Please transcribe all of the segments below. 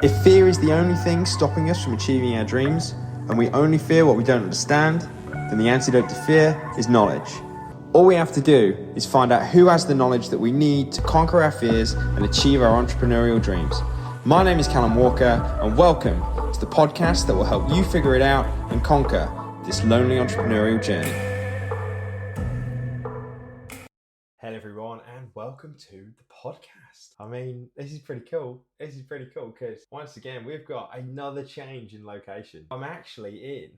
If fear is the only thing stopping us from achieving our dreams, and we only fear what we don't understand, then the antidote to fear is knowledge. All we have to do is find out who has the knowledge that we need to conquer our fears and achieve our entrepreneurial dreams. My name is Callum Walker, and welcome to the podcast that will help you figure it out and conquer this lonely entrepreneurial journey. Hello everyone, and welcome to the podcast. I mean, this is pretty cool. This is pretty cool because once again, we've got another change in location. I'm actually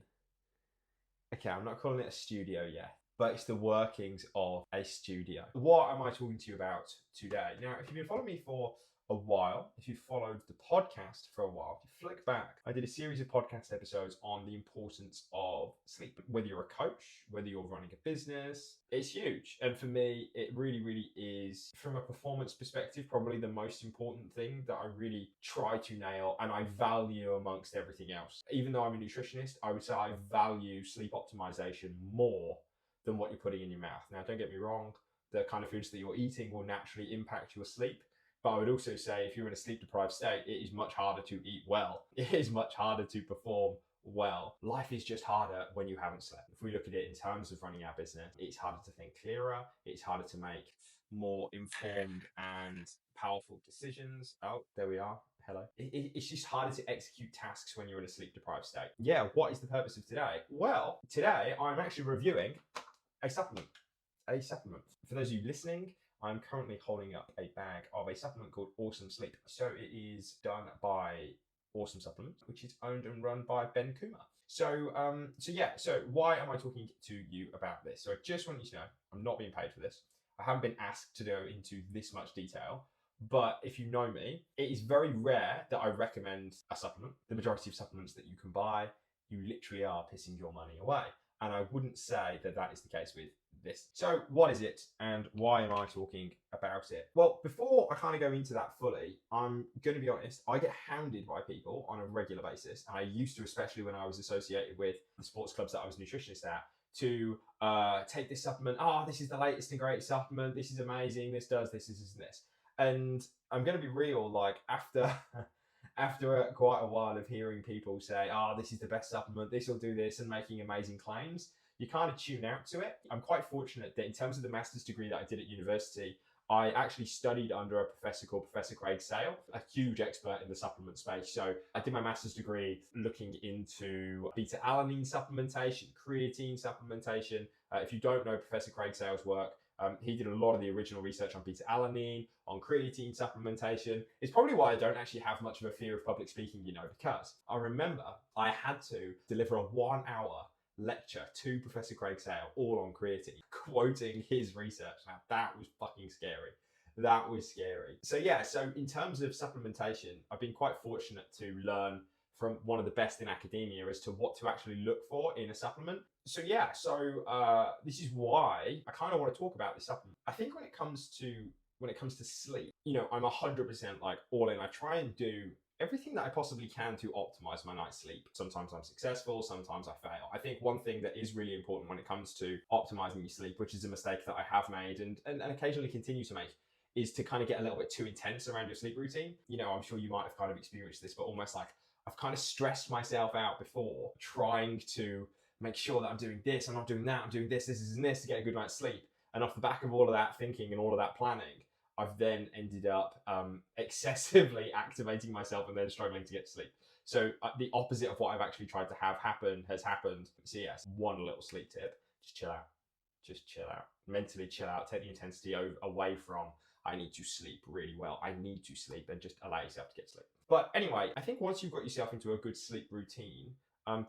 okay, I'm not calling it a studio yet, but it's the workings of a studio. What am I talking to you about today? Now, if you've been following me for a while, if you've followed the podcast for a while, if you flick back, I did a series of podcast episodes on the importance of sleep. Whether you're a coach, whether you're running a business, it's huge. And for me, it really is, from a performance perspective, probably the most important thing that I really try to nail and I value amongst everything else. Even though I'm a nutritionist, I would say I value sleep optimization more than what you're putting in your mouth. Now, don't get me wrong, the kind of foods that you're eating will naturally impact your sleep. But I would also say if you're in a sleep deprived state, it is much harder to eat well. It is much harder to perform well. Life is just harder when you haven't slept. If we look at it in terms of running our business, it's harder to think clearer. It's harder to make more informed and powerful decisions. Oh, there we are. Hello. It's just harder to execute tasks when you're in a sleep deprived state. Yeah, what is the purpose of today? Well, today I'm actually reviewing a supplement. For those of you listening, I'm currently holding up a bag of a supplement called Awesome Sleep. So it is done by Awesome Supplements, which is owned and run by Ben Kumar. So why am I talking to you about this? So I just want you to know, I'm not being paid for this. I haven't been asked to go into this much detail. But if you know me, it is very rare that I recommend a supplement. The majority of supplements that you can buy, you literally are pissing your money away. And I wouldn't say that that is the case with this. So what is it and why am I talking about it? Well, before I kind of go into that fully, I'm going to be honest, I get hounded by people on a regular basis. And I used to, especially when I was associated with the sports clubs that I was a nutritionist at, to take this supplement. Oh, this is the latest and greatest supplement. This is amazing. This does this, this, this. And I'm going to be real, like after quite a while of hearing people say, oh, this is the best supplement, this will do this, and making amazing claims, you kind of tune out to it. I'm quite fortunate that in terms of the master's degree that I did at university, I actually studied under a professor called Professor Craig Sale, a huge expert in the supplement space. So I did my master's degree looking into beta-alanine supplementation, creatine supplementation. If you don't know Professor Craig Sale's work, he did a lot of the original research on beta-alanine, on creatine supplementation. It's probably why I don't actually have much of a fear of public speaking, because I remember I had to deliver a 1 hour lecture to Professor Craig Sale all on creatine, quoting his research. Now that was fucking scary. That was scary. So in terms of supplementation, I've been quite fortunate to learn from one of the best in academia as to what to actually look for in a supplement. So this is why I kind of want to talk about this supplement. I think when it comes to sleep, I'm 100% like all in. I try and do everything that I possibly can to optimize my night's sleep. Sometimes I'm successful, sometimes I fail. I think one thing that is really important when it comes to optimizing your sleep, which is a mistake that I have made and occasionally continue to make, is to kind of get a little bit too intense around your sleep routine. I'm sure you might have kind of experienced this, but almost like I've kind of stressed myself out before trying to make sure that I'm doing this, I'm not doing that, I'm doing this and this to get a good night's sleep. And off the back of all of that thinking and all of that planning, I've then ended up excessively activating myself and then struggling to get to sleep. So the opposite of what I've actually tried to have happen has happened. So yes, one little sleep tip, just chill out. Just chill out. Mentally chill out, take the intensity away from I need to sleep really well. I need to sleep, and just allow yourself to get sleep. But anyway, I think once you've got yourself into a good sleep routine,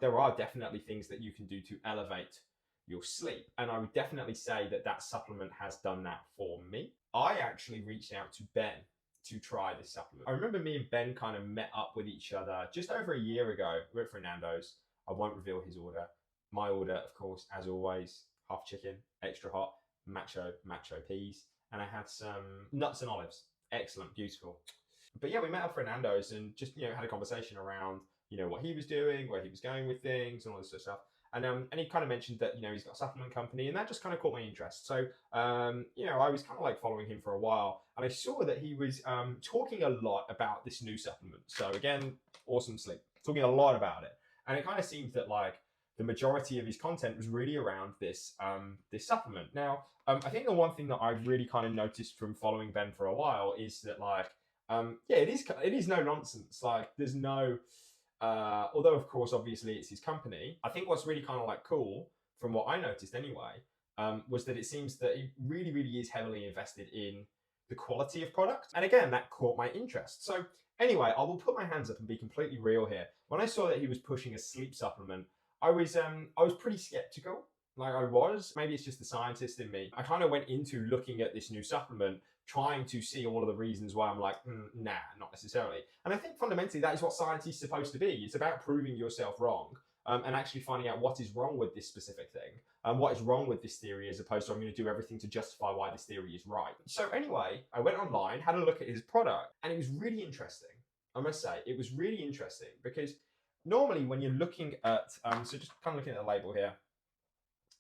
there are definitely things that you can do to elevate your sleep. And I would definitely say that supplement has done that for me. I actually reached out to Ben to try this supplement. I remember me and Ben kind of met up with each other just over a year ago. We went for Nando's. I won't reveal his order. My order, of course, as always, half chicken, extra hot, macho peas. And I had some nuts and olives. Excellent, beautiful. But yeah, we met up for Nando's and just, had a conversation around, what he was doing, where he was going with things and all this sort of stuff. And he kind of mentioned that he's got a supplement company, and that just kind of caught my interest. So I was kind of like following him for a while, and I saw that he was talking a lot about this new supplement. So again, Awesome Sleep, talking a lot about it, and it kind of seemed that like the majority of his content was really around this supplement. Now, I think the one thing that I've really kind of noticed from following Ben for a while is that like it is no nonsense. Like there's no although of course obviously it's his company. I think what's really kind of like cool from what I noticed anyway was that it seems that he really really is heavily invested in the quality of product, and again that caught my interest. So anyway, I will put my hands up and be completely real here. When I saw that he was pushing a sleep supplement, I was pretty skeptical. Like I was, maybe it's just the scientist in me. I kind of went into looking at this new supplement, trying to see all of the reasons why I'm like, nah, not necessarily. And I think fundamentally that is what science is supposed to be. It's about proving yourself wrong and actually finding out what is wrong with this specific thing and what is wrong with this theory, as opposed to I'm going to do everything to justify why this theory is right. So anyway, I went online, had a look at his product, and it was really interesting. I must say, it was really interesting because normally when you're looking at, so just kind of looking at the label here,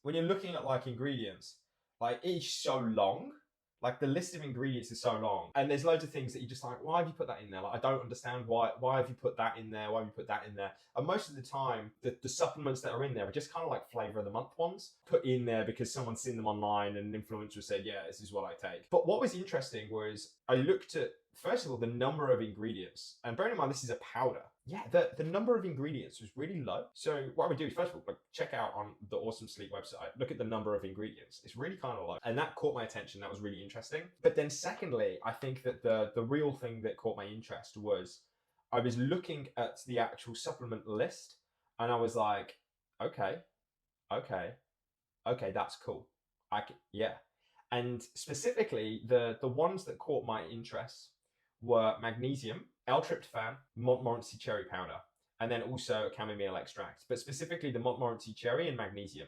when you're looking at like ingredients, like it's so long. Like the list of ingredients is so long, and there's loads of things that you just like, why have you put that in there? Like I don't understand why have you put that in there? Why have you put that in there? And most of the time, the supplements that are in there are just kind of like flavor of the month ones put in there because someone's seen them online and an influencer said, yeah, this is what I take. But what was interesting was I looked at, first of all, the number of ingredients, and bearing in mind this is a powder. Yeah, the number of ingredients was really low. So what I would do is, first of all, like check out on the Awesome Sleep website, look at the number of ingredients. It's really kind of low. And that caught my attention. That was really interesting. But then secondly, I think that the real thing that caught my interest was I was looking at the actual supplement list and I was like, okay, that's cool. Yeah. And specifically, the ones that caught my interest were magnesium, L-tryptophan, Montmorency cherry powder, and then also chamomile extract, but specifically the Montmorency cherry and magnesium.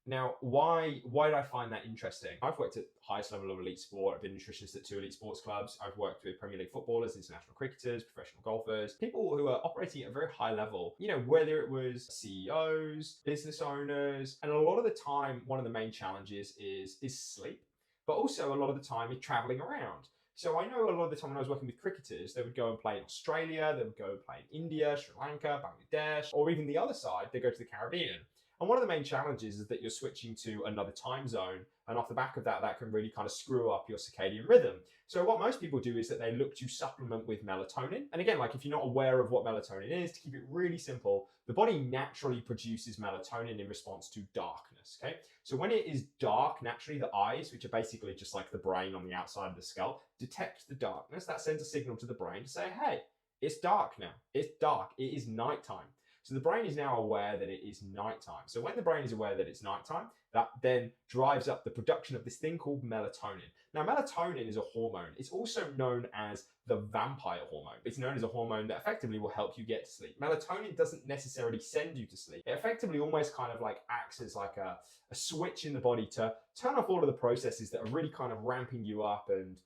Now, why did I find that interesting? I've worked at the highest level of elite sport. I've been nutritionist at 2 elite sports clubs. I've worked with Premier League footballers, international cricketers, professional golfers, people who are operating at a very high level, whether it was CEOs, business owners, and a lot of the time, one of the main challenges is sleep, but also a lot of the time is traveling around. So I know a lot of the time when I was working with cricketers, they would go and play in Australia, they would go and play in India, Sri Lanka, Bangladesh, or even the other side, they go to the Caribbean. And one of the main challenges is that you're switching to another time zone. And off the back of that, that can really kind of screw up your circadian rhythm. So what most people do is that they look to supplement with melatonin. And again, like if you're not aware of what melatonin is, to keep it really simple, the body naturally produces melatonin in response to darkness, okay? So when it is dark, naturally the eyes, which are basically just like the brain on the outside of the skull, detect the darkness. That sends a signal to the brain to say, hey, it's dark now. It's dark. It is nighttime. So the brain is now aware that it is nighttime. So when the brain is aware that it's nighttime, that then drives up the production of this thing called melatonin. Now, melatonin is a hormone. It's also known as the vampire hormone. It's known as a hormone that effectively will help you get to sleep. Melatonin doesn't necessarily send you to sleep. It effectively almost kind of like acts as like a switch in the body to turn off all of the processes that are really kind of ramping you up and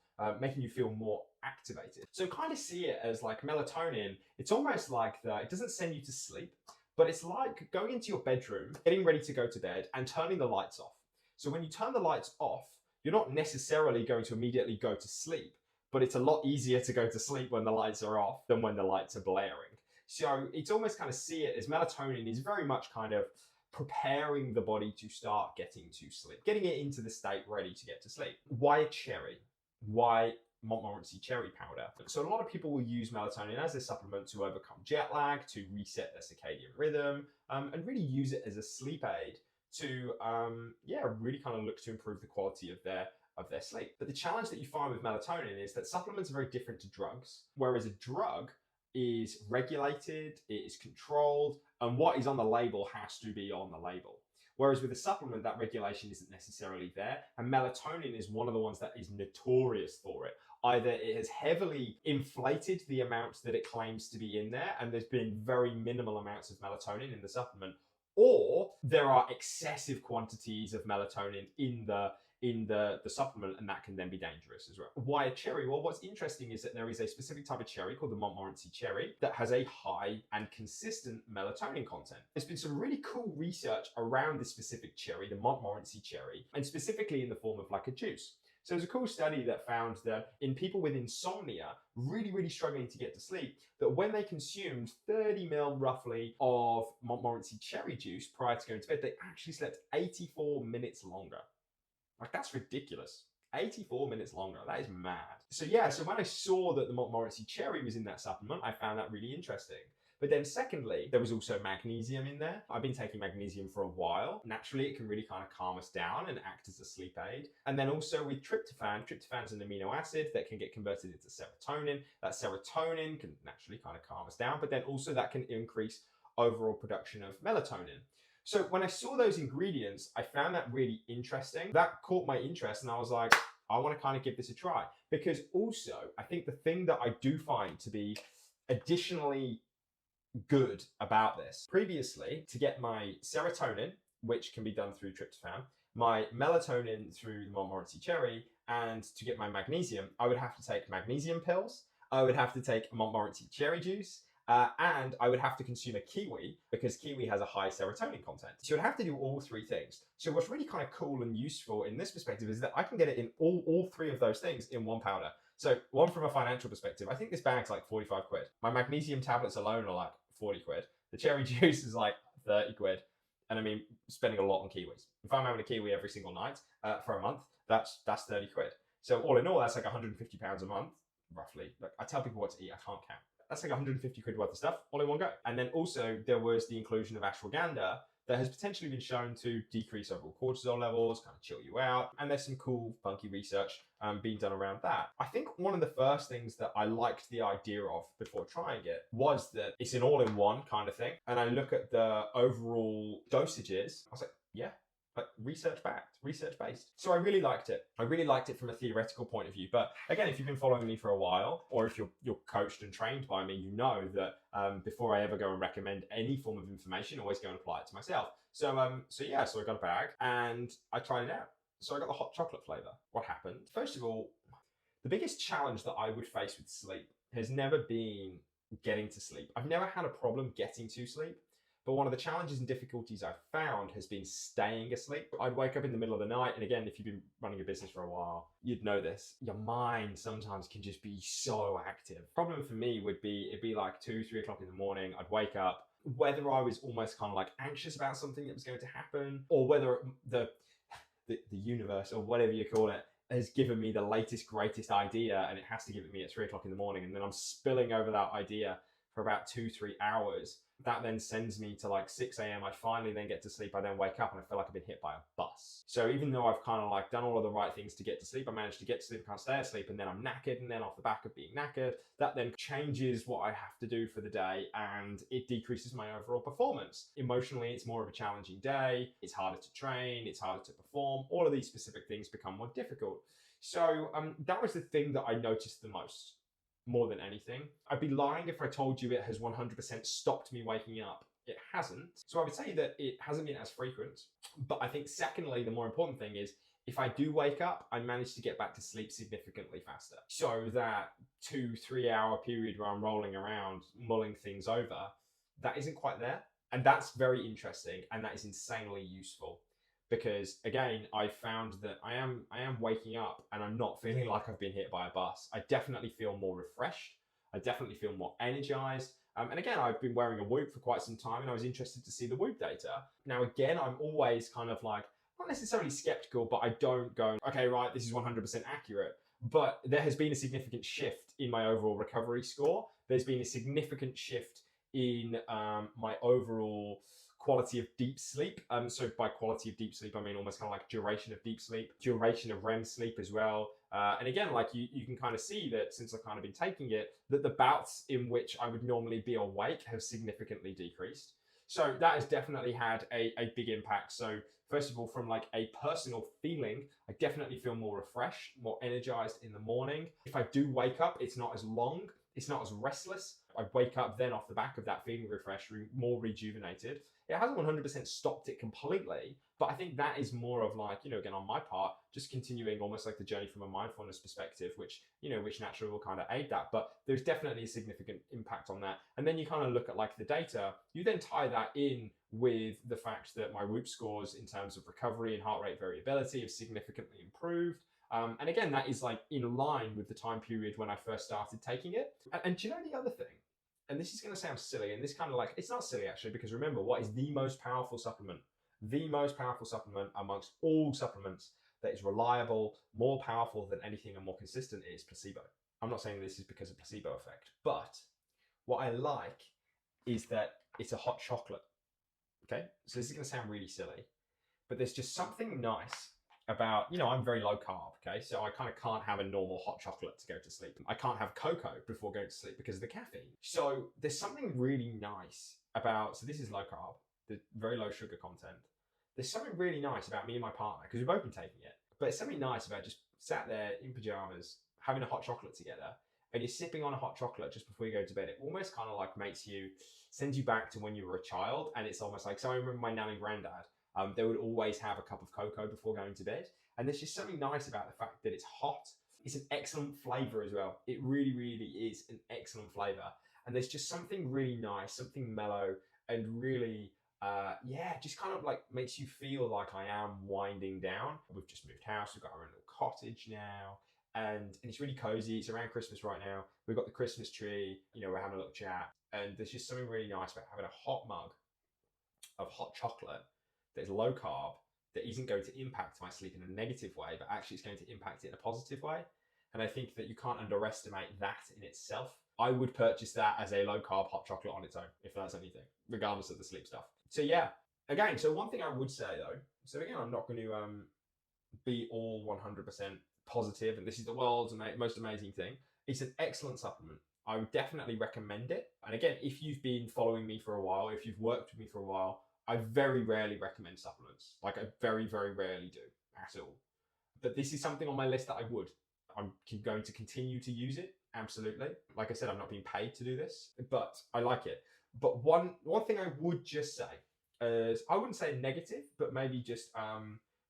making you feel more activated. So kind of see it as like melatonin. It's almost like it doesn't send you to sleep, but it's like going into your bedroom, getting ready to go to bed and turning the lights off. So when you turn the lights off, you're not necessarily going to immediately go to sleep, but it's a lot easier to go to sleep when the lights are off than when the lights are blaring. So it's almost kind of see it as melatonin is very much kind of preparing the body to start getting to sleep, getting it into the state ready to get to sleep. Why a cherry? Why Montmorency cherry powder? So a lot of people will use melatonin as a supplement to overcome jet lag, to reset their circadian rhythm, and really use it as a sleep aid to, really kind of look to improve the quality of their sleep. But the challenge that you find with melatonin is that supplements are very different to drugs, whereas a drug is regulated, it is controlled, and what is on the label has to be on the label. Whereas with a supplement, that regulation isn't necessarily there. And melatonin is one of the ones that is notorious for it. Either it has heavily inflated the amount that it claims to be in there, and there's been very minimal amounts of melatonin in the supplement, or there are excessive quantities of melatonin in in the supplement, and that can then be dangerous as well. Why a cherry? Well, what's interesting is that there is a specific type of cherry called the Montmorency cherry that has a high and consistent melatonin content. There's been some really cool research around this specific cherry, the Montmorency cherry, and specifically in the form of like a juice. So there's a cool study that found that in people with insomnia, really struggling to get to sleep, that when they consumed 30 ml roughly of Montmorency cherry juice prior to going to bed, they actually slept 84 minutes longer. Like, that's ridiculous. 84 minutes longer. That is mad. So yeah, so when I saw that the Montmorency cherry was in that supplement, I found that really interesting. But then secondly, there was also magnesium in there. I've been taking magnesium for a while. Naturally, it can really kind of calm us down and act as a sleep aid. And then also with tryptophan, tryptophan is an amino acid that can get converted into serotonin. That serotonin can naturally kind of calm us down, but then also that can increase overall production of melatonin. So when I saw those ingredients, I found that really interesting. That caught my interest, and I was like, I want to kind of give this a try. Because also, I think the thing that I do find to be additionally good about this, previously, to get my serotonin, which can be done through tryptophan, my melatonin through the Montmorency cherry, and to get my magnesium, I would have to take magnesium pills, I would have to take Montmorency cherry juice, and I would have to consume a kiwi, because kiwi has a high serotonin content. So I'd have to do all three things. So what's really kind of cool and useful in this perspective is that I can get it in all three of those things in one powder. So one, from a financial perspective, I think this bag's like 45 quid. My magnesium tablets alone are like 40 quid. The cherry juice is like 30 quid. And I mean, spending a lot on kiwis. If I'm having a kiwi every single night for a month, that's 30 quid. So all in all, that's like 150 pounds a month, roughly. Like, I tell people what to eat, I can't count. That's like 150 quid worth of stuff, all in one go. And then also there was the inclusion of ashwagandha that has potentially been shown to decrease overall cortisol levels, kind of chill you out. And there's some cool, funky research being done around that. I think one of the first things that I liked the idea of before trying it was that it's an all-in-one kind of thing. And I look at the overall dosages, I was like, yeah, like research-backed, research-based. So I really liked it. I really liked it from a theoretical point of view. But again, if you've been following me for a while, or if you're coached and trained by me, you know that before I ever go and recommend any form of information, I always go and apply it to myself. So yeah, so I got a bag and I tried it out. So I got the hot chocolate flavor. What happened? First of all, the biggest challenge that I would face with sleep has never been getting to sleep. I've never had a problem getting to sleep. But one of the challenges and difficulties I've found has been staying asleep. I'd wake up in the middle of the night, and again, if you've been running a business for a while, you'd know this. Your mind sometimes can just be so active. Problem for me would be, it'd be like 2, 3 o'clock in the morning. I'd wake up, whether I was almost kind of like anxious about something that was going to happen, or whether the universe, or whatever you call it, has given me the latest, greatest idea, and it has to give it me at 3 o'clock in the morning. And then I'm spilling over that idea for about 2-3 hours. That then sends me to like 6 a.m. I finally then get to sleep. I then wake up and I feel like I've been hit by a bus. So even though I've kind of like done all of the right things to get to sleep, I managed to get to sleep, can't stay asleep, and then I'm knackered. And then off the back of being knackered, that then changes what I have to do for the day, and it decreases my overall performance. Emotionally, it's more of a challenging day. It's harder to train. It's harder to perform. All of these specific things become more difficult. So that was the thing that I noticed the most. More than anything. I'd be lying if I told you it has 100% stopped me waking up. It hasn't. So I would say that it hasn't been as frequent. But I think secondly, the more important thing is, if I do wake up, I manage to get back to sleep significantly faster. So that 2-3 hour period where I'm rolling around, mulling things over, that isn't quite there. And that's very interesting, and that is insanely useful. Because again, I found that I am waking up and I'm not feeling like I've been hit by a bus. I definitely feel more refreshed. I definitely feel more energized. And again, I've been wearing a Whoop for quite some time, and I was interested to see the Whoop data. Now, again, I'm always kind of like, not necessarily skeptical, but I don't go, okay, right, this is 100% accurate. But there has been a significant shift in my overall recovery score. There's been a significant shift in my overall quality of deep sleep. So by quality of deep sleep, I mean almost kind of like duration of deep sleep, duration of REM sleep as well. And again, like you can kind of see that since I've kind of been taking it, that the bouts in which I would normally be awake have significantly decreased. So that has definitely had a big impact. So first of all, from like a personal feeling, I definitely feel more refreshed, more energized in the morning. If I do wake up, it's not as long. It's not as restless. I wake up then off the back of that feeling refreshed, more rejuvenated. It hasn't 100% stopped it completely, but I think that is more of like, again, on my part, just continuing almost like the journey from a mindfulness perspective, which naturally will kind of aid that. But there's definitely a significant impact on that. And then you kind of look at like the data, you then tie that in with the fact that my Whoop scores in terms of recovery and heart rate variability have significantly improved. And again, that is like in line with the time period when I first started taking it. And do you know the other thing? And this is going to sound silly, and this kind of like, it's not silly actually, because remember, what is the most powerful supplement? The most powerful supplement amongst all supplements that is reliable, more powerful than anything and more consistent is placebo. I'm not saying this is because of placebo effect, but what I like is that it's a hot chocolate. Okay, so this is going to sound really silly, but there's just something nice about, I'm very low carb, okay? So I kind of can't have a normal hot chocolate to go to sleep. I can't have cocoa before going to sleep because of the caffeine. So there's something really nice about, so this is low carb, the very low sugar content. There's something really nice about me and my partner, because we've both been taking it, but it's something nice about just sat there in pajamas, having a hot chocolate together, and you're sipping on a hot chocolate just before you go to bed. It almost kind of like sends you back to when you were a child. And it's almost like, so I remember my nan and granddad, they would always have a cup of cocoa before going to bed. And there's just something nice about the fact that it's hot. It's an excellent flavor as well. It really, really is an excellent flavor. And there's just something really nice, something mellow, and really, just kind of like makes you feel like I am winding down. We've just moved house. We've got our own little cottage now. And it's really cozy. It's around Christmas right now. We've got the Christmas tree. We're having a little chat. And there's just something really nice about having a hot mug of hot chocolate that is low carb, that isn't going to impact my sleep in a negative way, but actually it's going to impact it in a positive way. And I think that you can't underestimate that in itself. I would purchase that as a low carb hot chocolate on its own, if that's anything, regardless of the sleep stuff. So yeah, again, so one thing I would say though, so again, I'm not going to be all 100% positive, and this is the world's most amazing thing. It's an excellent supplement. I would definitely recommend it. And again, if you've been following me for a while, if you've worked with me for a while, I very rarely recommend supplements. Like I very, very rarely do at all. But this is something on my list that I would. I'm going to continue to use it. Absolutely. Like I said, I'm not being paid to do this, but I like it. But one thing I would just say is, I wouldn't say negative, but maybe just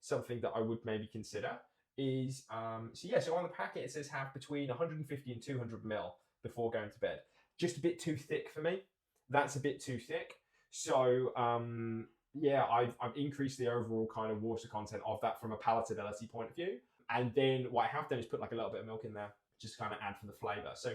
something that I would maybe consider is, so on the packet, it says have between 150 and 200 mil before going to bed. Just a bit too thick for me. That's a bit too thick. So I've increased the overall kind of water content of that from a palatability point of view. And then what I have done is put like a little bit of milk in there, just kind of add for the flavor. So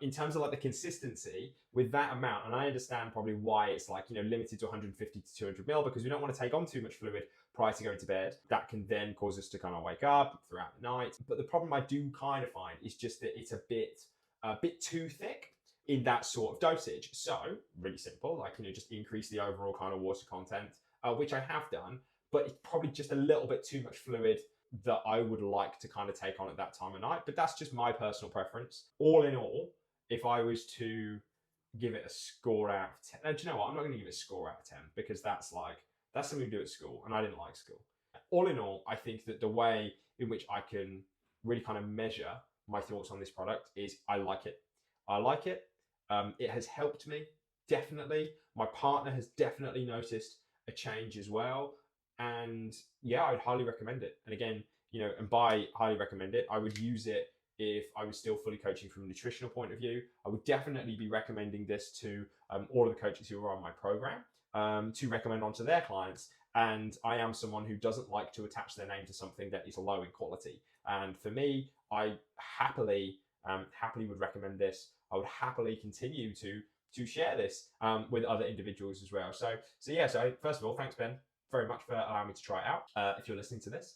in terms of like the consistency with that amount, and I understand probably why it's like, limited to 150 to 200 mil, because we don't want to take on too much fluid prior to going to bed. That can then cause us to kind of wake up throughout the night. But the problem I do kind of find is just that it's a bit too thick in that sort of dosage. So really simple, like, just increase the overall kind of water content, which I have done, but it's probably just a little bit too much fluid that I would like to kind of take on at that time of night. But that's just my personal preference. All in all, if I was to give it a score out of 10, and do you know what? I'm not going to give it a score out of 10, because that's something we do at school, and I didn't like school. All in all, I think that the way in which I can really kind of measure my thoughts on this product is I like it. I like it. It has helped me, definitely. My partner has definitely noticed a change as well. And yeah, I would highly recommend it. And again, and by highly recommend it, I would use it if I was still fully coaching from a nutritional point of view. I would definitely be recommending this to all of the coaches who are on my program to recommend onto their clients. And I am someone who doesn't like to attach their name to something that is low in quality. And for me, I happily would recommend this. I would happily continue to share this with other individuals as well. So first of all, thanks, Ben, very much for allowing me to try it out. If you're listening to this,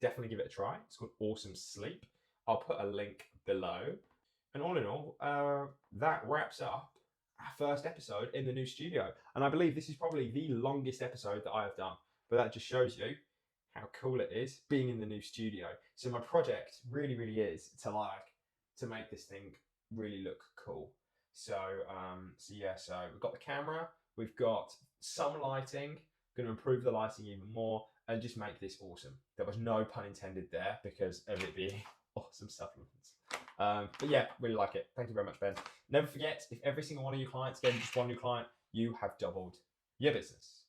definitely give it a try. It's called Awesome Sleep. I'll put a link below. And all in all, that wraps up our first episode in the new studio. And I believe this is probably the longest episode that I have done. But that just shows you how cool it is being in the new studio. So my project really, really is to make this thing really look cool. So we've got the camera, we've got some lighting, going to improve the lighting even more and just make this awesome. There was no pun intended there because of it being awesome supplements. But yeah, really like it. Thank you very much, Ben. Never forget, if every single one of your clients gave just one new client, you have doubled your business.